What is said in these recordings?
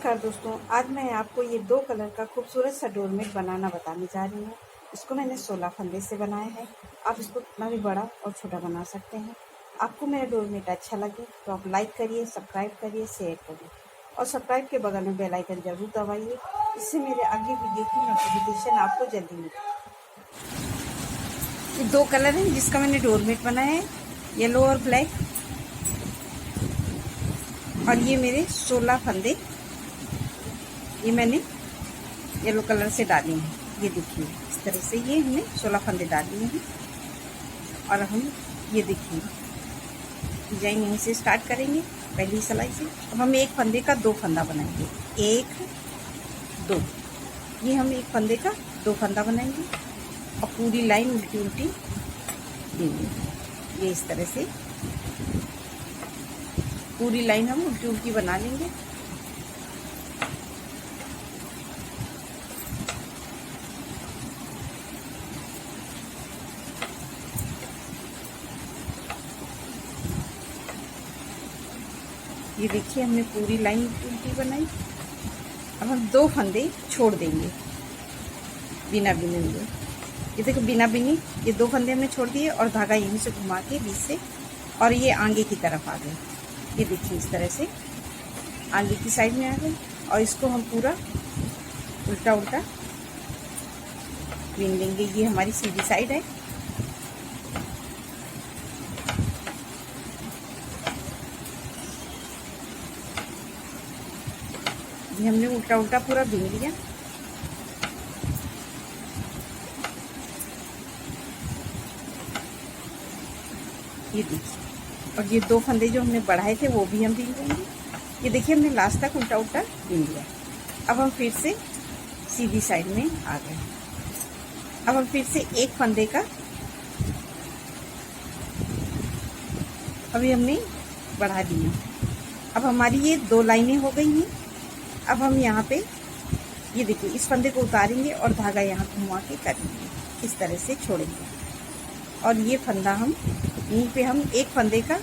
नमस्कार दोस्तों, आज मैं आपको ये 2 कलर का खूबसूरत सा डोरमेट बनाना बताने जा रही हूँ। इसको मैंने 16 फंदे से बनाया है। आप इसको कितना भी बड़ा और छोटा बना सकते हैं। आपको मेरा डोरमेट अच्छा लगे तो आप लाइक करिए, सब्सक्राइब करिए, शेयर करिए और सब्सक्राइब के बगल में बेल आइकन जरूर दबाइए। इससे मेरे आगे वीडियो की नोटिफिकेशन आपको जल्दी मिले। ये 2 कलर हैं जिसका मैंने डोरमेट बनाया है, येलो और ब्लैक। और ये मेरे 16 फंदे ये मैंने येलो कलर से डाले हैं। ये देखिए इस तरह से ये हमने 16 फंदे डाले हैं। और हम ये देखिए डिजाइन यहीं से स्टार्ट करेंगे, पहली सिलाई से। अब हम एक फंदे का 2 फंदा बनाएंगे, 1 2। ये हम एक फंदे का 2 फंदा बनाएंगे और पूरी लाइन उल्टी उल्टी देंगे। ये इस तरह से पूरी लाइन हम उल्टी उल्टी बना लेंगे। ये देखिए हमने पूरी लाइन उल्टी बनाई। अब हम 2 फंदे छोड़ देंगे बिना बिने हुए। ये देखो बिना बिनी ये 2 फंदे हमने छोड़ दिए और धागा यहीं से घुमा के बीच से, और ये आगे की तरफ आ गए। ये देखिए इस तरह से आगे की साइड में आ गए। और इसको हम पूरा उल्टा उल्टा बिन लेंगे। ये हमारी सीधी साइड है। ये हमने उल्टा उल्टा पूरा बिन लिया। ये देखिए, और ये 2 फंदे जो हमने बढ़ाए थे वो भी हम बिन लेंगे। ये देखिए हमने लास्ट तक उल्टा उल्टा बिन लिया। अब हम फिर से सीधी साइड में आ गए। अब हम फिर से एक फंदे का अभी हमने बढ़ा दिया। अब हमारी ये 2 लाइनें हो गई हैं। अब हम यहाँ पे ये देखिए इस फंदे को उतारेंगे और धागा यहाँ घुमा के करेंगे, इस तरह से छोड़ेंगे। और ये फंदा हम यहीं पे हम एक फंदे का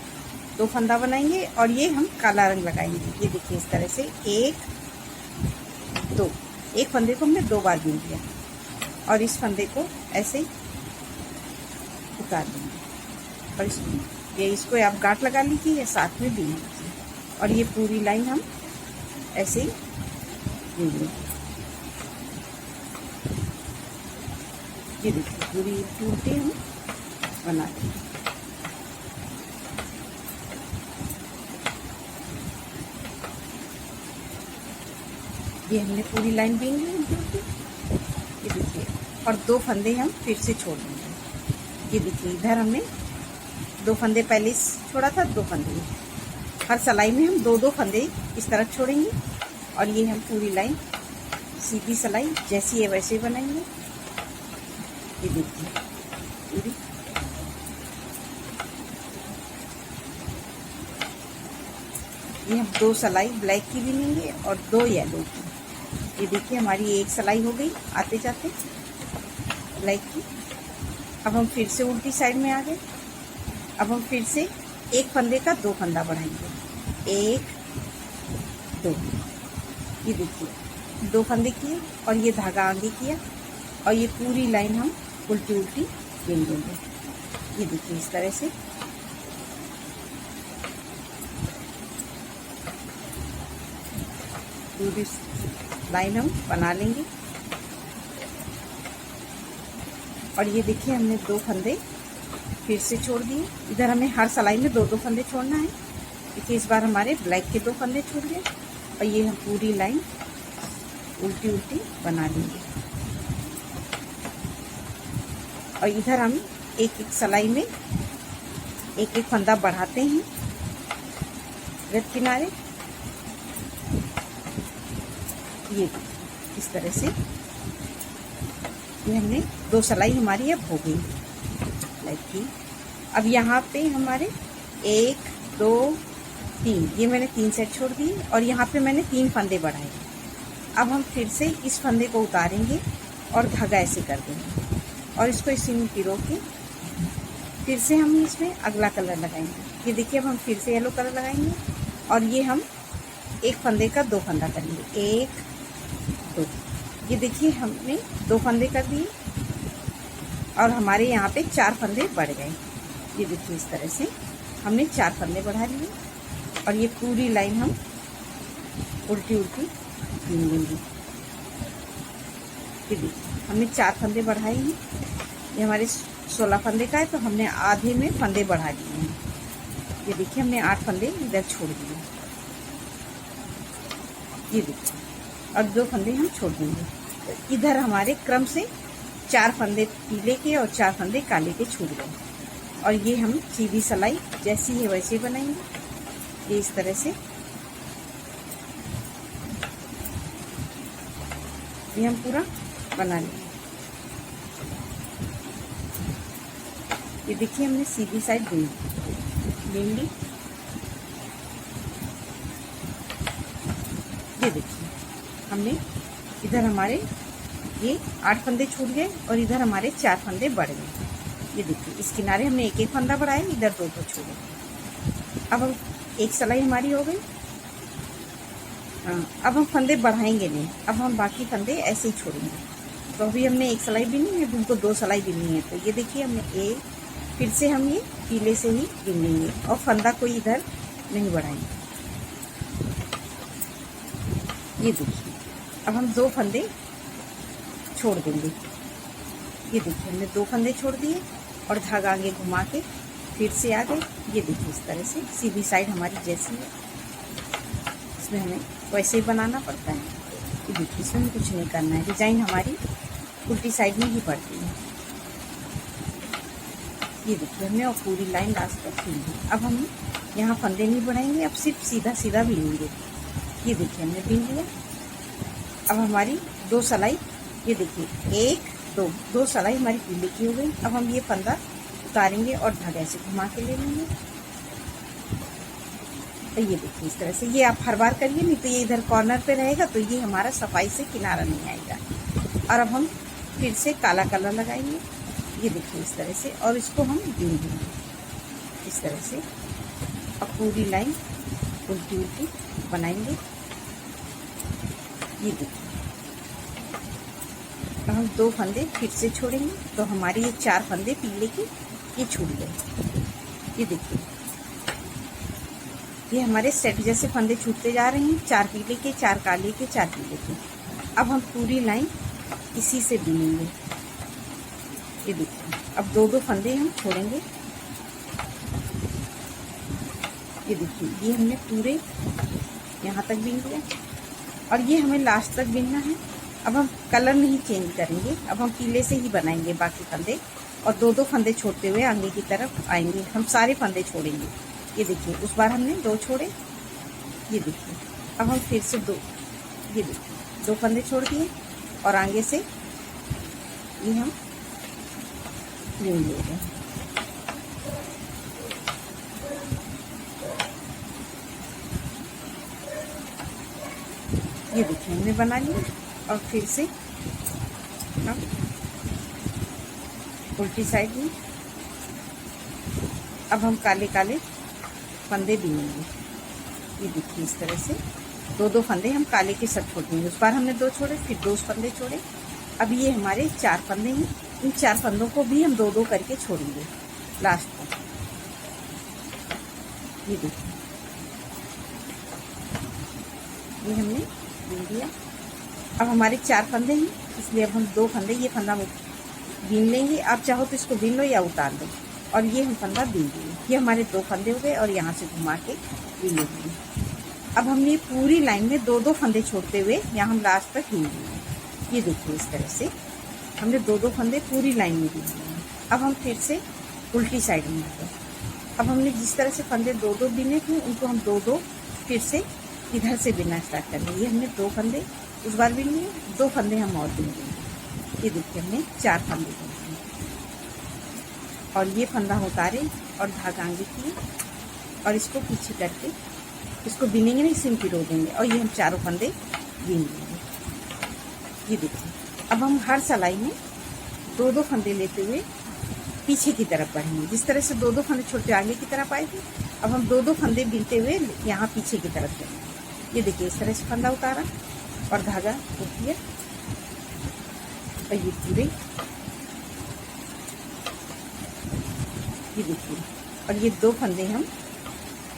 2 फंदा बनाएंगे और ये हम काला रंग लगाएंगे। ये देखिए इस तरह से 1 2, एक फंदे को हमने 2 बार बिन दिया और इस फंदे को ऐसे उतार देंगे। और इसको आप गांठ लगा लीजिए या साथ में बिन लीजिए। और ये पूरी लाइन हम ऐसे ही बिन लेंगे। ये देखिए पूरी टूटे हम बना देंगे। ये हमने पूरी लाइन बीन ली। ये देखिए, और 2 फंदे हम फिर से छोड़ देंगे। ये देखिए इधर हमने 2 फंदे पहले छोड़ा था, 2 फंदे हर सिलाई में हम 2 फंदे इस तरह छोड़ेंगे। और ये हम पूरी लाइन सीधी सिलाई जैसी है वैसे बनाएंगे। ये देखिए पूरी ये हम 2 सिलाई ब्लैक की भी लेंगे और 2 येलो की। ये देखिए हमारी एक सिलाई हो गई आते जाते ब्लैक की। अब हम फिर से उल्टी साइड में आ गए। अब हम फिर से एक फंदे का 2 फंदा बढ़ाएंगे, 1 2। ये देखिए 2 फंदे किए और ये धागा आगे किया और ये पूरी लाइन हम उल्टी उल्टी बिन देंगे। ये देखिए इस तरह से पूरी लाइन हम बना लेंगे। और ये देखिए हमने 2 फंदे फिर से छोड़ दिए। इधर हमें हर सिलाई में 2 फंदे छोड़ना है। देखिए इस बार हमारे ब्लैक के 2 फंदे छूट गए और ये हम पूरी लाइन उल्टी उल्टी बना लेंगे। और इधर हम एक एक सिलाई में एक एक फंदा बढ़ाते हैं विपरीत किनारे। ये इस तरह से ये हमने 2 सिलाई हमारी अब हो गई लाइक की। अब यहाँ पे हमारे 1 2 3 ये मैंने 3 सेट छोड़ दिए और यहाँ पे मैंने 3 फंदे बढ़ाए। अब हम फिर से इस फंदे को उतारेंगे और धागा ऐसे कर देंगे और इसको इसी में पिरो के फिर से हम इसमें अगला कलर लगाएंगे। ये देखिए अब हम फिर से येलो कलर लगाएंगे और ये हम एक फंदे का 2 फंदा करेंगे, 1 2। ये देखिए हमने 2 फंदे कर दिए और हमारे यहाँ पे 4 फंदे बढ़ गए। ये देखिए इस तरह से हमने 4 फंदे बढ़ा लिए और ये पूरी लाइन हम उल्टी उल्टी बीन लेंगे। ये देखिए हमने 4 फंदे बढ़ाए हैं। ये हमारे 16 फंदे का है, तो हमने आधे में फंदे बढ़ा दिए हैं। ये देखिए हमने 8 फंदे इधर छोड़ दिए। ये देखिए और 2 फंदे हम छोड़ देंगे। तो इधर हमारे क्रम से 4 फंदे पीले के और 4 फंदे काले के छूट गए। और ये हम सीधी सिलाई जैसी है वैसे बनाएंगे। ये इस तरह से ये हम पूरा बना लेंगे। ये देखिए हमने सीधी साइड बुन ली। ये देखिए हमने इधर हमारे ये 8 फंदे छूट गए और इधर हमारे 4 फंदे बढ़ गए। ये देखिए इस किनारे हमने एक एक फंदा बढ़ाया, इधर 2 छोड़े। अब हम एक सिलाई हमारी हो गई। अब हम फंदे बढ़ाएंगे नहीं, अब हम बाकी फंदे ऐसे ही छोड़ेंगे। तो अभी हमने एक सिलाई बीनी है, उनको 2 सिलाई बीनी है। तो ये देखिए हमने एक, फिर से हम ये पीले से ही बीन लेंगे और फंदा कोई इधर नहीं बढ़ाएंगे। ये देखिए अब हम 2 फंदे छोड़ देंगे। ये देखिए हमने 2 फंदे छोड़ दिए और धागा आगे घुमा के फिर से आ गए। ये देखिए इस तरह से सीधी साइड हमारी जैसी है, इसमें हमें वैसे ही बनाना पड़ता है। ये देखिए इसमें कुछ नहीं करना है, डिजाइन हमारी उल्टी साइड में ही पड़ती है। ये देखिए हमने और पूरी लाइन लास्ट तक सीन दी। अब हम यहाँ फंदे नहीं बढ़ाएंगे, अब सिर्फ सीधा सीधा बीनेंगे। ये देखिए हमने बीन लिया। अब हमारी 2 सिलाई, ये देखिए 1 2 सिलाई हमारी पीले की हो गई। अब हम ये फंदा उतारेंगे और धागे से घुमा के ले लेंगे। तो ये देखिए इस तरह से ये आप हर बार करिए, नहीं तो ये इधर कॉर्नर पे रहेगा तो ये हमारा सफाई से किनारा नहीं आएगा। और अब हम फिर से काला कलर लगाएंगे। ये देखिए इस तरह से और इसको हम बीन देंगे इस तरह से। अब पूरी लाइन उल्टी उल्टी बनाएंगे। ये देखिए तो हम 2 फंदे फिर से छोड़ेंगे, तो हमारे ये 4 फंदे पीले के ये छूट गए। ये देखिए ये हमारे सेट जैसे फंदे छूटते जा रहे हैं, 4 पीले के 4 काले के 4 पीले के। अब हम पूरी लाइन इसी से बीनेंगे। ये देखिए अब 2 फंदे हम छोड़ेंगे। ये देखिए ये हमने पूरे यहाँ तक बीन लिया और ये हमें लास्ट तक बीनना है। अब हम कलर नहीं चेंज करेंगे, अब हम पीले से ही बनाएंगे बाकी फंदे और 2 फंदे छोड़ते हुए आगे की तरफ आएंगे। हम सारे फंदे छोड़ेंगे। ये देखिए उस बार हमने 2 छोड़े। ये देखिए अब हम फिर से 2, ये देखिए 2 फंदे छोड़ दिए और आगे से ये हम बीन ले रहे हैं। ये देखिए हमने बना लिया और फिर से हम उल्टी साइड में अब हम काले काले फंदे बीनेंगे। ये देखिए इस तरह से 2 फंदे हम काले के सब छोड़ देंगे। उस बार हमने 2 छोड़े, फिर 2 फंदे छोड़े। अब ये हमारे 4 फंदे हैं, इन 4 फंदों को भी हम 2 करके छोड़ेंगे लास्ट तक। ये देखिए ये हमने बीन दिया। अब हमारे 4 फंदे हैं, इसलिए अब हम 2 फंदे, ये फंदा बीन लेंगे। आप चाहो तो इसको बीन लो या उतार दो और ये हम फंदा बीन देंगे। ये हमारे 2 फंदे हो गए और यहाँ से घुमा के बीन लेंगे। अब हमने पूरी लाइन में 2 फंदे छोड़ते हुए यहाँ हम लास्ट तक बीन लेंगे। ये देखिए इस तरह से हमने 2 फंदे पूरी लाइन में बीन लिए। अब हम फिर से उल्टी साइड में आते हैं। अब हमने जिस तरह से फंदे 2 बीने थे उनको हम 2 फिर से इधर से बिना स्टार्ट करेंगे। ये हमने 2 फंदे उस बार बीन लिए, 2 फंदे हम और बीन लेंगे। ये देखिए हमने 4 फंदे बीन लिए और ये फंदा उतारे और धागा आगे किए और इसको पीछे करके इसको बीनेंगे नहीं, सिम पिरो देंगे और ये हम 4 फंदे बीन लेंगे। ये देखिए अब हम हर सिलाई में 2 फंदे लेते हुए पीछे की तरफ बढ़ेंगे। जिस तरह से 2 फंदे छोड़ते आगे की तरफ आएंगे, अब हम 2 फंदे बीनते हुए यहाँ पीछे की तरफ जाएंगे। ये देखिए इस तरह से फंदा उतारा और धागा को किया और ये पूरे ये देखिए, और ये 2 फंदे हम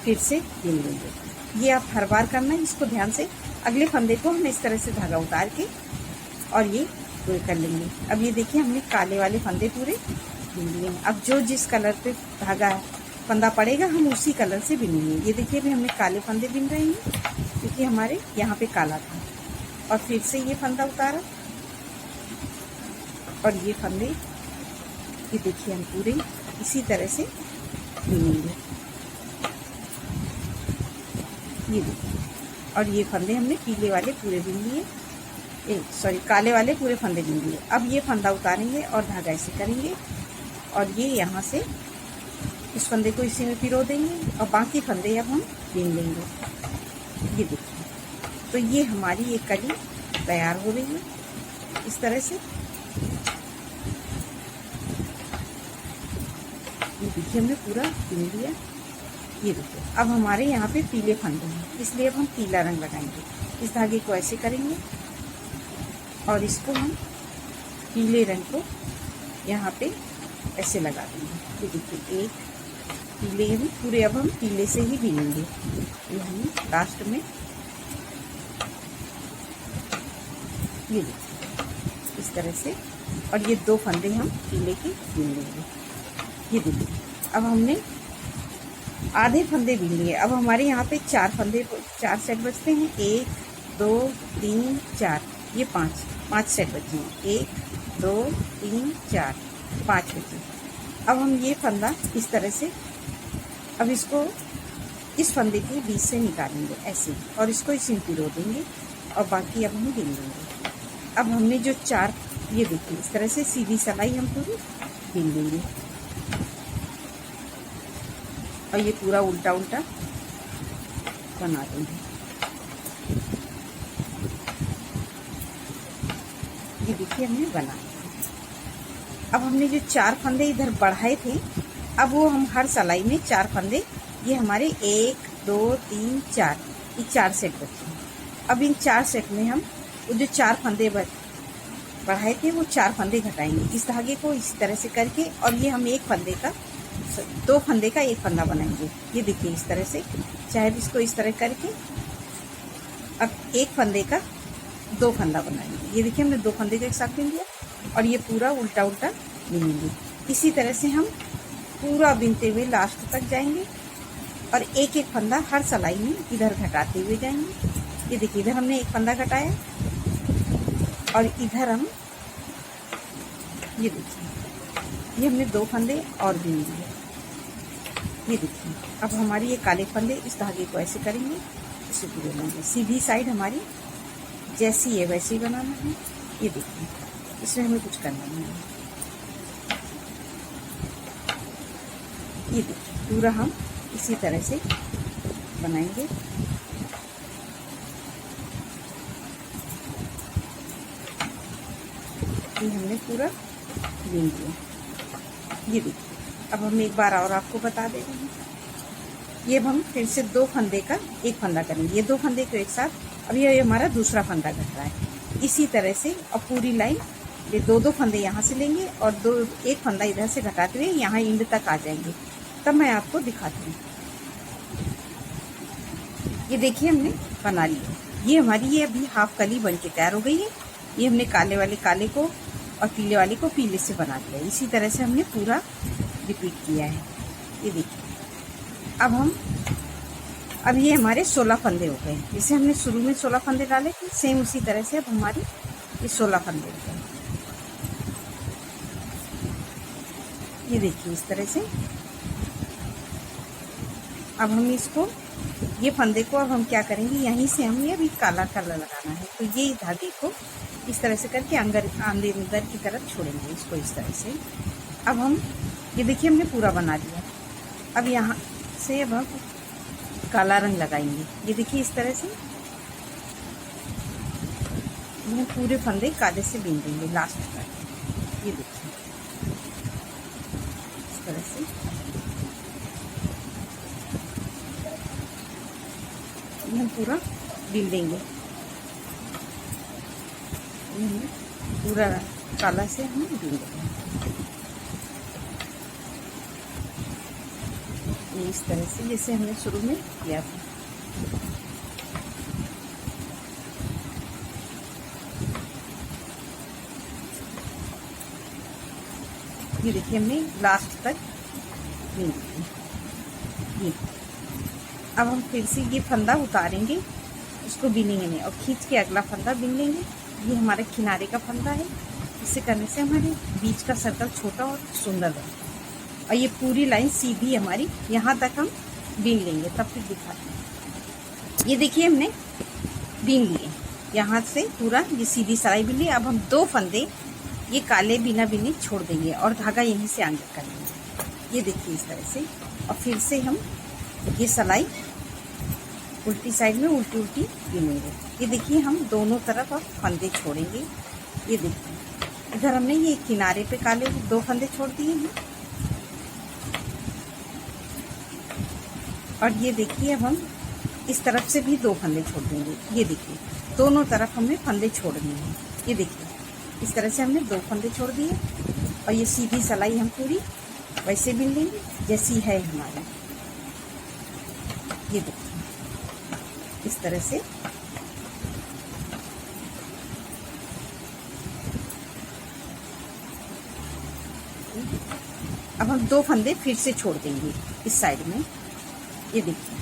फिर से बिन लेंगे। ये आप हर बार करना है इसको ध्यान से। अगले फंदे को हम इस तरह से धागा उतार के और ये पूरे कर लेंगे। अब ये देखिए हमने काले वाले फंदे पूरे बिन लिए। अब जो जिस कलर पे धागा फंदा पड़ेगा हम उसी कलर से बिनेंगे। ये देखिए अभी हमने काले फंदे बिन रहे हैं क्योंकि हमारे यहाँ पे काला था। और फिर से ये फंदा उतारा और ये फंदे ये देखिए हम पूरे इसी तरह से बिनेंगे। ये देखिए, और ये फंदे हमने पीले वाले पूरे बिन लिए, सॉरी काले वाले पूरे फंदे बिन लिए। अब ये फंदा उतारेंगे और धागा ऐसे करेंगे और ये यहाँ से इस फंदे को इसी में पिरो देंगे और बाकी फंदे अब हम बिन लेंगे। ये देखिए, तो ये हमारी ये कली तैयार हो रही है इस तरह से। ये देखिए हमने पूरा बिन लिया। ये देखिए अब हमारे यहाँ पे पीले फंदे हैं इसलिए अब हम पीला रंग लगाएंगे। इस धागे को ऐसे करेंगे और इसको हम पीले रंग को यहाँ पे ऐसे लगा देंगे। ये देखिए एक पीले हम पूरे अब हम पीले से ही बिनेंगे। ये हम लास्ट में ये देखिए इस तरह से, और ये 2 फंदे हम पीले के बिन लेंगे। ये देखिए अब हमने आधे फंदे बिन लिए। अब हमारे यहाँ पे 4 फंदे 4 सेट बचते हैं। 1 2 3 4 ये 5 सेट बचे हैं। 1 2 3 4 5 बचे। अब हम ये फंदा इस तरह से अब इसको इस फंदे के बीच से निकालेंगे ऐसे और इसको इसी में पिरो देंगे और बाकी अब हम बिन लेंगे। अब हमने जो 4 ये देखिए इस तरह से सीधी सिलाई हम पूरी बिन लेंगे और ये पूरा उल्टा उल्टा बना देंगे। ये देखिए हमने बना। अब हमने जो 4 फंदे इधर बढ़ाए थे अब वो हम हर सिलाई में 4 फंदे ये हमारे 1 2 3 4 ये 4 सेट बचे हैं। अब इन 4 सेट में हम वो जो 4 फंदे बढ़ाए थे वो 4 फंदे घटाएंगे इस धागे को इस तरह से करके और ये हम 1 फंदे का 2 फंदे का 1 फंदा बनाएंगे। ये देखिए इस तरह से, चाहे इसको इस तरह करके अब 1 फंदे का 2 फंदा बनाएंगे। ये देखिए हमने 2 फंदे का एक साथ बिन लिया और ये पूरा उल्टा उल्टा बिनेंगे। इसी तरह से हम पूरा बिनते हुए लास्ट तक जाएंगे और एक एक फंदा हर सिलाई में इधर घटाते हुए जाएंगे। ये देखिए इधर हमने 1 फंदा घटाया और इधर हम ये देखिए ये हमने 2 फंदे और बिन लिए। ये देखिए अब हमारी ये काले फंदे इस धागे को ऐसे करेंगे, इसे पूरे लेंगे। सीधी साइड हमारी जैसी है वैसे ही बनाना है। ये देखिए इसमें हमें कुछ करना नहीं है। ये देखिए पूरा हम इसी तरह से बनाएंगे। ये हमने पूरा बिन दिया। ये देखिए अब हम एक बार और आपको बता दे रहे हैं। ये हम फिर से 2 फंदे का 1 फंदा करेंगे। ये 2 फंदे को एक साथ, अब ये हमारा दूसरा फंदा घट रहा है। इसी तरह से और पूरी लाइन ये 2 फंदे यहाँ से लेंगे और 1 फंदा इधर से घटाते हुए यहाँ एंड तक आ जाएंगे। तब मैं आपको दिखाती हूँ। ये देखिए हमने बना लिया। ये हमारी ये अभी हाफ कली बन के तैयार हो गई है। ये हमने काले वाले काले को और पीले वाले को पीले से बना दिया। इसी तरह से हमने पूरा रिपीट किया है। ये देखिए अब ये हमारे 16 फंदे हो गए। जैसे हमने शुरू में 16 फंदे डाले थे सेम उसी तरह से अब हमारे ये 16 फंदे हो गए। ये देखिए इस तरह से अब हम इसको ये फंदे को अब हम क्या करेंगे, यहीं से हमें अभी काला कलर लगाना है। तो ये धागे को इस तरह से करके अंदर की तरफ छोड़ेंगे इसको इस तरह से। अब हम ये देखिए हमने पूरा बना लिया। अब यहाँ से अब हम काला रंग लगाएंगे। ये देखिए इस तरह से हम पूरे फंदे काले से बिन देंगे लास्ट तक। ये देखिए इस तरह से हम पूरा बिल देंगे। पूरा काला से हम बिल देंगे। ये इस तरह से जैसे हमने शुरू में किया था। ये देखिए हमने लास्ट तक बिल दिया। ये अब हम फिर से ये फंदा उतारेंगे, उसको बिनेंगे नहीं और खींच के अगला फंदा बिन लेंगे। ये हमारे किनारे का फंदा है। इसे करने से हमारे बीच का सर्कल छोटा और सुंदर बनता है। और ये पूरी लाइन सीधी हमारी यहाँ तक हम बिन लेंगे, तब फिर दिखाते हैं। ये देखिए हमने बिन लिए, यहाँ से पूरा ये सीधी सलाई बिन ली। अब हम 2 फंदे ये काले बिना बिने छोड़ देंगे और धागा यहीं से आगे कर लेंगे। ये देखिए इस तरह से। और फिर से हम ये सलाई उल्टी साइड में उल्टी उल्टी बिनेंगे। ये देखिए हम दोनों तरफ अब फंदे छोड़ेंगे। ये देखिए इधर हमने ये किनारे पे काले 2 फंदे छोड़ दिए हैं। और ये देखिए अब हम इस तरफ से भी 2 फंदे छोड़ देंगे। ये देखिए दोनों तरफ हमने फंदे छोड़ दिए हैं। ये देखिए इस तरह से हमने 2 फंदे छोड़ दिए और ये सीधी सलाई हम पूरी वैसे बिन लेंगे जैसी है हमारी। ये देखिए इस तरह से। अब हम 2 फंदे फिर से छोड़ देंगे इस साइड में। ये देखिए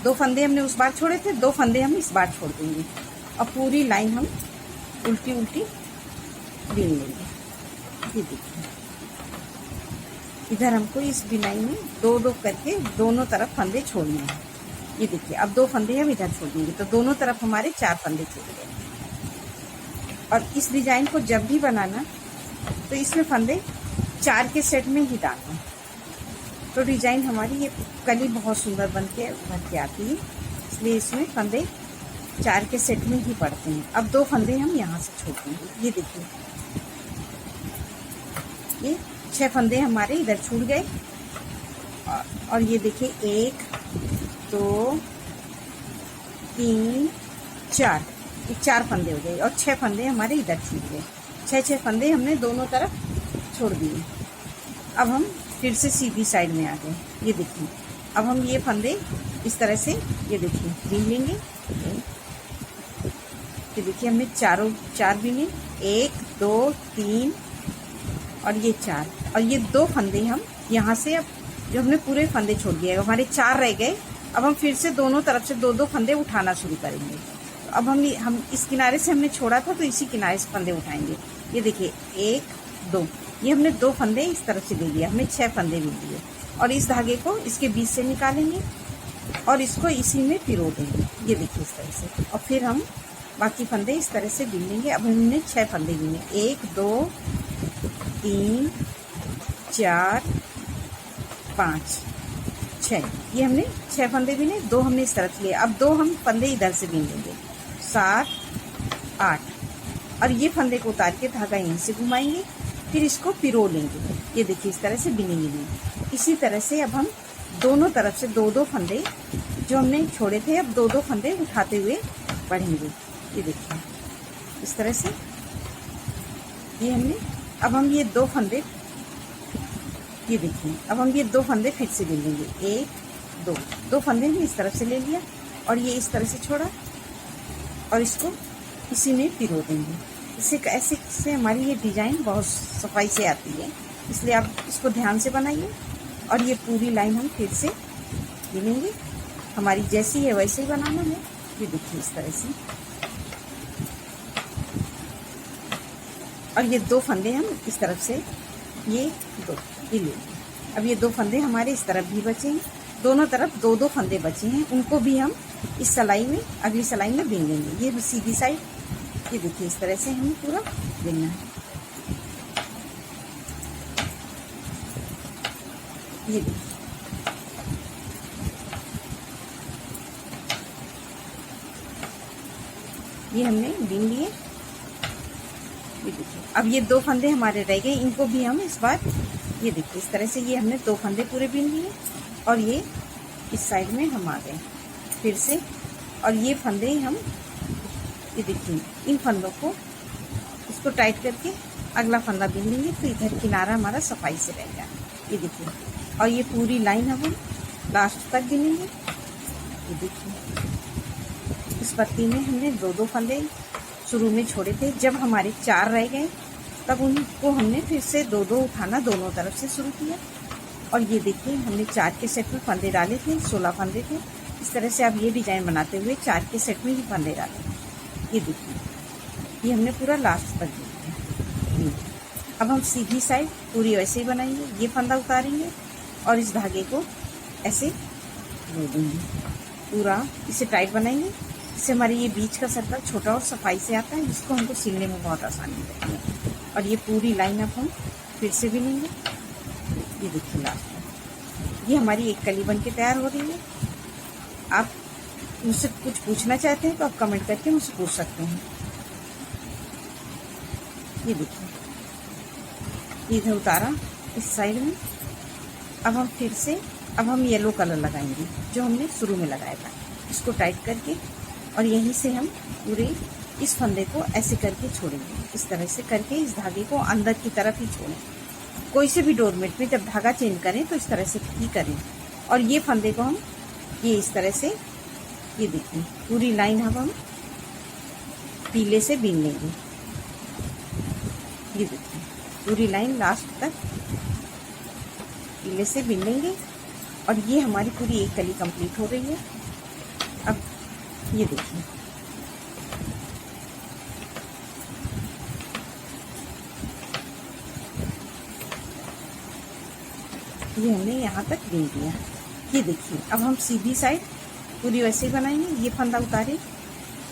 2 फंदे हमने उस बार छोड़े थे, 2 फंदे हम इस बार छोड़ देंगे और पूरी लाइन हम उल्टी उल्टी बिन लेंगे। ये देखिए इधर हमको इस बिनाई में 2-2 करके दोनों तरफ फंदे छोड़ने हैं। ये देखिए अब 2 फंदे हम इधर छोड़ देंगे तो दोनों तरफ हमारे 4 फंदे छूट गए। और इस डिजाइन को जब भी बनाना तो इसमें फंदे 4 के सेट में ही डालना, तो डिजाइन हमारी ये कली बहुत सुंदर बन के उभर के आती है। इसलिए इसमें फंदे 4 के सेट में ही पड़ते हैं। अब 2 फंदे हम यहाँ से छोड़ देंगे। ये देखिए ये 6 फंदे हमारे इधर छूट गए। और ये देखिए 1 2 3 4, ये 4 फंदे हो गए और 6 फंदे हमारे इधर छूट गए। 6 फंदे हमने दोनों तरफ छोड़ दिए। अब हम फिर से सीधी साइड में आ गए। ये देखिए अब हम ये फंदे इस तरह से ये देखिए बिन लेंगे। ये देखिए हमने 4 बिने, 1 2 3 और ये 4। और ये 2 फंदे हम यहाँ से अब जो हमने पूरे फंदे छोड़ दिए, हमारे 4 रह गए। अब हम फिर से दोनों तरफ से 2-2 फंदे उठाना शुरू करेंगे। तो अब हम इस किनारे से हमने छोड़ा था तो इसी किनारे से फंदे उठाएंगे। ये देखिए 1 2, ये हमने 2 फंदे इस तरफ से ले लिया, हमने 6 फंदे ले लिए। और इस धागे को इसके बीच से निकालेंगे और इसको इसी में पिरो देंगे। ये देखिए इस तरह से। और फिर हम बाकी फंदे इस तरह से बिन लेंगे। अब हमने 6 फंदे बिने, 1 2 3 4 5 6, ये हमने 6 फंदे बिने, 2 हमने इस तरफ लिए। अब 2 हम फंदे इधर से बिन लेंगे, 7 8। और ये फंदे को उतार के धागा यहीं से घुमाएंगे, फिर इसको पिरो लेंगे। ये देखिए इस तरह से बिनेंगे नहीं। इसी तरह से अब हम दोनों तरफ से 2-2 फंदे जो हमने छोड़े थे, अब 2-2 फंदे उठाते हुए बढ़ेंगे। ये देखिए इस तरह से ये हमने। अब हम ये 2 फंदे, ये देखिए अब हम ये 2 फंदे फिर से ले लेंगे, 1 2 फंदे हमने इस तरफ से ले लिया और ये इस तरह से छोड़ा और इसको इसी में पिरो देंगे। इससे ऐसे से हमारी ये डिजाइन बहुत सफाई से आती है, इसलिए आप इसको ध्यान से बनाइए। और ये पूरी लाइन हम फिर से बिनेंगे, हमारी जैसी है वैसे ही बनाना है। ये देखिए इस तरह से। और ये 2 फंदे हम इस तरफ से ये 2 ले लेंगे। अब ये 2 फंदे हमारे इस तरफ भी बचे हैं, दोनों तरफ 2-2 फंदे बचे हैं, उनको भी हम इस सिलाई में अगली सिलाई में बिन लेंगे। ये सीधी साइड, ये देखिए इस तरह से हमें पूरा बिनना है। ये देखिए ये हमने बिन लिए। ये देखिए अब ये 2 फंदे हमारे रह गए, इनको भी हम इस बार ये देखिए इस तरह से ये हमने 2 फंदे पूरे बिन लिए और ये इस साइड में हम आ गए। फिर से और ये फंदे हम, ये देखिए, इन फंदों को इसको टाइट करके अगला फंदा बिन लेंगे, तो इधर किनारा हमारा सफाई से रहेगा। ये देखिए, और ये पूरी लाइन हम लास्ट तक गिनेंगे। ये देखिए, इस पत्ती में हमने 2-2 फंदे शुरू में छोड़े थे। जब हमारे 4 रह गए तब उनको हमने फिर से 2-2 उठाना दोनों तरफ से शुरू किया। और ये देखिए, हमने 4 के सेट में फंदे डाले थे, 16 फंदे थे। इस तरह से आप ये डिजाइन बनाते हुए 4 के सेट में ही फंदे डालें। ये देखिए, ये हमने पूरा लास्ट तक दिया। अब हम सीधी साइड पूरी वैसे ही बनाएंगे। ये फंदा उतारेंगे और इस धागे को ऐसे जोड़ देंगे, पूरा इसे टाइट बनाएंगे। इससे हमारे ये बीच का सर्कल छोटा और सफाई से आता है, जिसको हमको सिलने में बहुत आसानी होती है। और ये पूरी लाइन अब हम फिर से बिनेंगे। ये देखिए, लास्ट में ये हमारी एक कली बन के तैयार हो रही है। आप मुझसे कुछ पूछना चाहते हैं तो आप कमेंट करके मुझसे पूछ सकते हैं। ये देखिए, इधर उतारा इस साइड में। अब हम फिर से येलो कलर लगाएंगे जो हमने शुरू में लगाया था। इसको टाइट करके और यहीं से हम पूरे इस फंदे को ऐसे करके छोड़ेंगे। इस तरह से करके इस धागे को अंदर की तरफ ही छोड़ें। कोई से भी डोरमेट में जब धागा चेंज करें तो इस तरह से ही करें। और ये फंदे को हम ये इस तरह से, ये देखिए, पूरी लाइन हम पीले से बीन लेंगे। ये देखिए, पूरी लाइन लास्ट तक पीले से बीन लेंगे। और ये हमारी पूरी एक कली कंप्लीट हो रही है। अब ये देखिए, ये हमने यहाँ तक बीन दिया। ये देखिए, अब हम सीधी साइड पूरी वैसे ही बनाएंगे। ये फंदा उतारे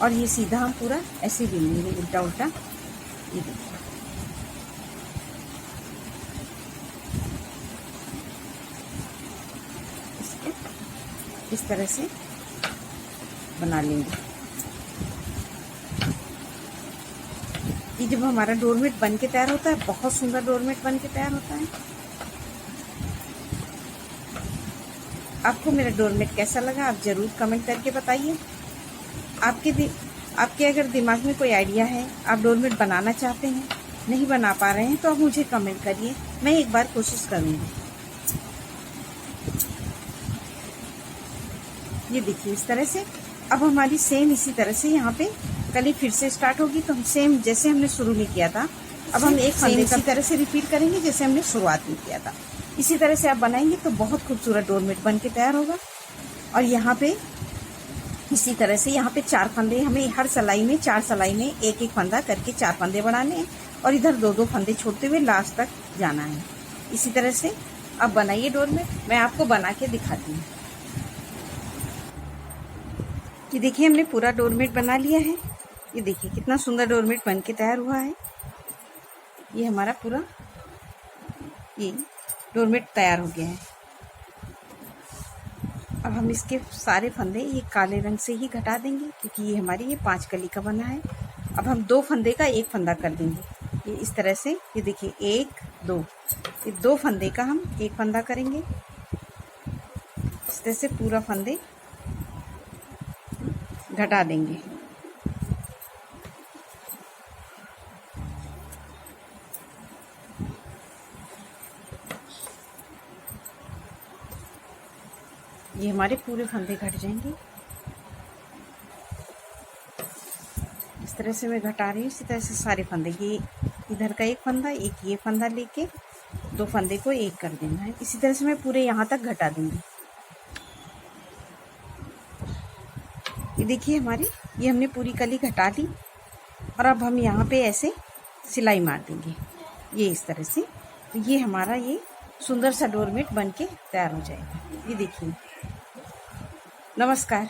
और ये सीधा हम पूरा ऐसे बीन लेंगे, उल्टा उल्टा। ये देखिए, इस तरह से बना लेंगे। ये जब हमारा डोरमेट बन के तैयार होता है, बहुत सुंदर डोरमेट बन के तैयार होता है। आपको मेरा डोरमेट कैसा लगा आप ज़रूर कमेंट करके बताइए। आपके अगर दिमाग में कोई आइडिया है, आप डोरमेट बनाना चाहते हैं, नहीं बना पा रहे हैं, तो आप मुझे कमेंट करिए, मैं एक बार कोशिश करूँगी। ये देखिए, इस तरह से अब हमारी सेम इसी तरह से यहाँ पे कली फिर से स्टार्ट होगी। तो हम सेम जैसे हमने शुरू में किया था, अब हम एक फंदे इसी तरह से रिपीट करेंगे जैसे हमने शुरुआत में किया था। इसी तरह से आप बनाएंगे तो बहुत खूबसूरत डोरमेट बन के तैयार होगा। और यहाँ पे इसी तरह से यहाँ पे 4 फंदे, हमें हर सिलाई में 4 सिलाई में एक एक फंदा करके 4 फंदे बढ़ाने हैं और इधर 2-2 फंदे छोड़ते हुए लास्ट तक जाना है। इसी तरह से अब बनाइए डोरमेट, मैं आपको बना के दिखाती हूँ। ये देखिए, हमने पूरा डोरमेट बना लिया है। ये देखिए कितना सुंदर डोरमेट बन के तैयार हुआ है। ये हमारा पूरा ये डोरमेट तैयार हो गया है। अब हम इसके सारे फंदे ये काले रंग से ही घटा देंगे, क्योंकि ये हमारी ये 5 कली का बना है। अब हम 2 फंदे का एक फंदा कर देंगे। ये इस तरह से, ये देखिए, 1 2, ये 2 फंदे का हम एक फंदा करेंगे। इस तरह से पूरा फंदे घटा देंगे। ये हमारे पूरे फंदे घट जाएंगे। इस तरह से मैं घटा रही हूँ। इसी तरह से सारे फंदे, ये इधर का एक फंदा, एक ये फंदा लेके 2 फंदे को एक कर देना है। इसी तरह से मैं पूरे यहाँ तक घटा दूंगी। ये देखिए, हमारी ये हमने पूरी कली घटा ली। और अब हम यहाँ पे ऐसे सिलाई मार देंगे, ये इस तरह से। तो ये हमारा ये सुंदर सा डोरमेट बन के तैयार हो जाएगा। ये देखिए, नमस्कार।